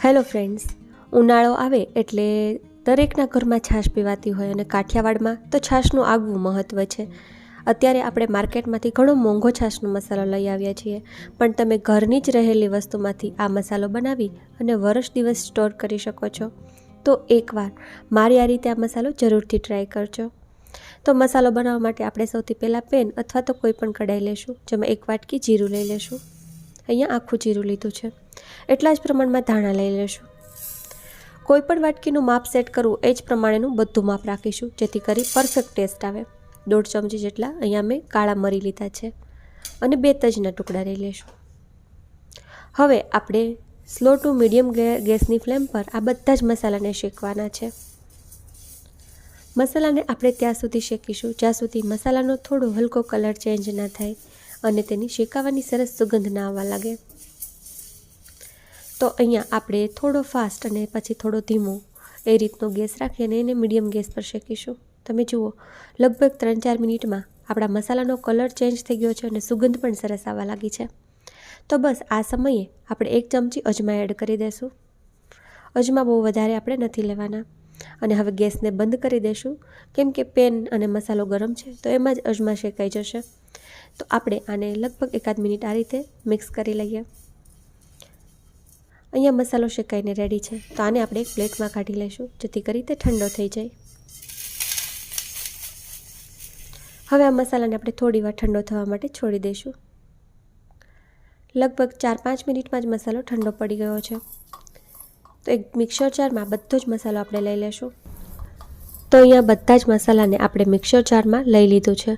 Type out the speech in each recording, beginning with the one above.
Hello friends, ઉનાળો આવે એટલે દરેકના ઘરમાં છાશ પીવાતી હોય અને કાઠિયાવાડમાં તો છાશનું આગવું મહત્ત્વ છે. અત્યારે આપણે માર્કેટમાંથી ઘણો મોંઘો છાશનો મસાલો લઈ આવ્યા છીએ, પણ તમે ઘરની જ રહેલી વસ્તુમાંથી આ મસાલો બનાવી અને વર્ષ દિવસ સ્ટોર કરી શકો છો. તો એકવાર મારી આ રીતે આ મસાલો જરૂરથી ટ્રાય કરજો. તો મસાલો બનાવવા માટે આપણે સૌથી પહેલાં પેન અથવા તો કોઈ પણ કઢાઈ લેશું, જેમાં 1 વાટકી જીરું લઈ લેશું. અહીંયા આખું જીરું લીધું છે. એટલા જ પ્રમાણમાં ધાણા લઈ લેશું. કોઈ પણ વાટકીનું માપ સેટ કરવું એ જ પ્રમાણેનું બધું માપ રાખીશું, જેથી કરી પરફેક્ટ ટેસ્ટ આવે. 1.5 ચમચી જેટલા અહીંયા મેં કાળા મરી લીધા છે અને 2 તજના ટુકડા લઈ લેશું. હવે આપણે સ્લો ટુ મીડિયમ ગેસની ફ્લેમ પર આ બધા જ મસાલાને શેકવાના છે. મસાલાને આપણે ત્યાં સુધી શેકીશું જ્યાં સુધી મસાલાનો થોડો હલકો કલર ચેન્જ ના થાય અને તેની શેકાવાની સરસ સુગંધ ના આવવા લાગે. તો અહીંયા આપણે થોડો ફાસ્ટ અને પછી થોડો ધીમો એ રીતનો ગેસ રાખી અને એને મીડિયમ ગેસ પર શેકીશું. તમે જુઓ, લગભગ 3-4 મિનિટમાં આપણા મસાલાનો કલર ચેન્જ થઈ ગયો છે અને સુગંધ પણ સરસ આવવા લાગી છે. તો બસ આ સમયે આપણે 1 ચમચી અજમા એડ કરી દઈશું. અજમા બહુ વધારે આપણે નથી લેવાના. અને હવે ગેસને બંધ કરી દઈશું, કેમ કે પેન અને મસાલો ગરમ છે તો એમાં જ અજમા શેકાઈ જશે. તો આપણે આને લગભગ 1-8 મિનિટ આ રીતે મિક્સ કરી લઈએ. અહીંયા મસાલો શેકાઈને રેડી છે, તો આને આપણે એક પ્લેટમાં કાઢી લઈશું, જેથી કરી તે ઠંડો થઈ જાય. હવે આ મસાલાને આપણે થોડી વાર ઠંડો થવા માટે છોડી દઈશું. લગભગ 4-5 મિનિટમાં જ મસાલો ઠંડો પડી ગયો છે. તો એક મિક્સર જારમાં બધો જ મસાલો આપણે લઈ લેશું. તો અહીંયા બધા જ મસાલાને આપણે મિક્સર જારમાં લઈ લીધું છે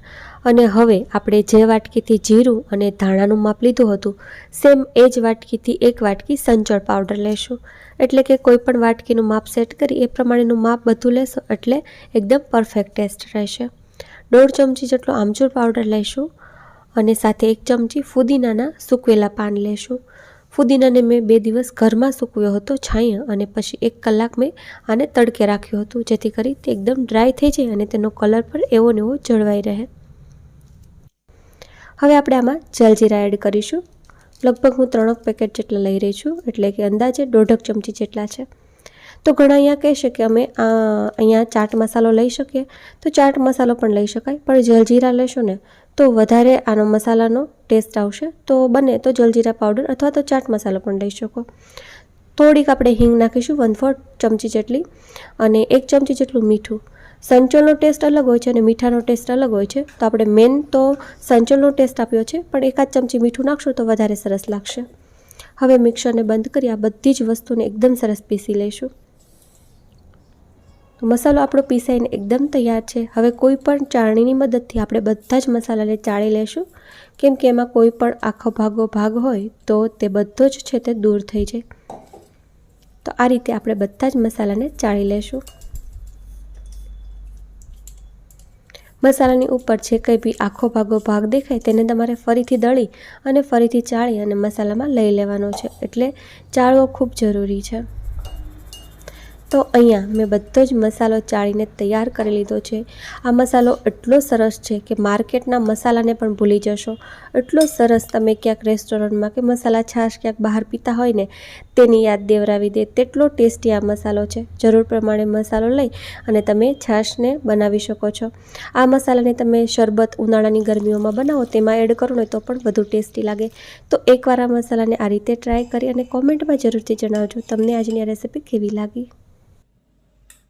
અને હવે આપણે જે વાટકીથી જીરું અને ધાણાનું માપ લીધું હતું, સેમ એ જ વાટકીથી 1 વાટકી સંચળ પાવડર લેશું. એટલે કે કોઈ પણ વાટકીનું માપ સેટ કરી એ પ્રમાણેનું માપ બધું લેશો એટલે એકદમ પરફેક્ટ ટેસ્ટ રહેશે. 1.5 ચમચી જેટલો આમચૂર પાવડર લઈશું અને સાથે 1 ચમચી ફુદીનાના સૂકવેલા પાન લેશું. ફુદીનાને મેં 2 દિવસ ઘરમાં સૂકવ્યો હતો છાંયે અને પછી 1 કલાક મેં આને તડકે રાખ્યું હતું, જેથી કરી તે એકદમ ડ્રાય થઈ જાય અને તેનો કલર પણ એવો ને એવો જળવાઈ રહે. હવે આપણે આમાં જલજીરા એડ કરીશું. લગભગ હું 3 પેકેટ જેટલા લઈ રહી છું, એટલે કે અંદાજે 1.5 ચમચી જેટલા છે. તો ઘણા અહીંયા કહેશે કે અમે અહીંયા ચાટ મસાલો લઈ શકીએ, તો ચાટ મસાલો પણ લઈ શકાય, પણ જલજીરા લેશો ને તો વધારે આનો મસાલાનો ટેસ્ટ આવશે. તો બને તો જલજીરા પાવડર અથવા તો ચાટ મસાલો પણ લઈ શકો. થોડીક આપણે હિંગ નાખીશું 1/4 ચમચી જેટલી અને 1 ચમચી જેટલું મીઠું. સંચળનો ટેસ્ટ અલગ હોય છે અને મીઠાનો ટેસ્ટ અલગ હોય છે, તો આપણે મેન તો સંચળનો ટેસ્ટ આપ્યો છે, પણ 1 ચમચી મીઠું નાખશું તો વધારે સરસ લાગશે. હવે મિક્સરને બંધ કરી આ બધી જ વસ્તુને એકદમ સરસ પીસી લઈશું. મસાલો આપણો પીસાઈને એકદમ તૈયાર છે. હવે કોઈ પણ ચાળણીની મદદથી આપણે બધા જ મસાલાને ચાળી લેશું, કેમ કે એમાં કોઈ પણ આખો ભાગ હોય તો તે બધો જ છે તે દૂર થઈ જાય. તો આ રીતે આપણે બધા જ મસાલાને ચાળી લેશું. મસાલાની ઉપર જે કંઈ બી આખો ભાગ દેખાય તેને તમારે ફરીથી દળી અને ફરીથી ચાળી અને મસાલામાં લઈ લેવાનો છે, એટલે ચાળવો ખૂબ જરૂરી છે. તો અહીંયા મેં બધો જ મસાલો ચાળીને તૈયાર કરી લીધો છે. આ મસાલો એટલો સરસ છે કે માર્કેટના મસાલાને પણ ભૂલી જશો. એટલો સરસ, તમે ક્યાંક રેસ્ટોરન્ટમાં કે મસાલા છાશ ક્યાંક બહાર પીતા હોય ને તેની યાદ દેવરાવી દે, તેટલો ટેસ્ટી આ મસાલો છે. જરૂર પ્રમાણે મસાલો લઈ અને તમે છાશને બનાવી શકો છો. આ મસાલાને તમે શરબત ઉનાળાની ગરમીઓમાં બનાવો તેમાં એડ કરો ને તો પણ વધુ ટેસ્ટી લાગે. તો એકવાર આ મસાલાને આ રીતે ટ્રાય કરી અને કોમેન્ટમાં જરૂરથી જણાવજો તમને આજની આ રેસીપી કેવી લાગી.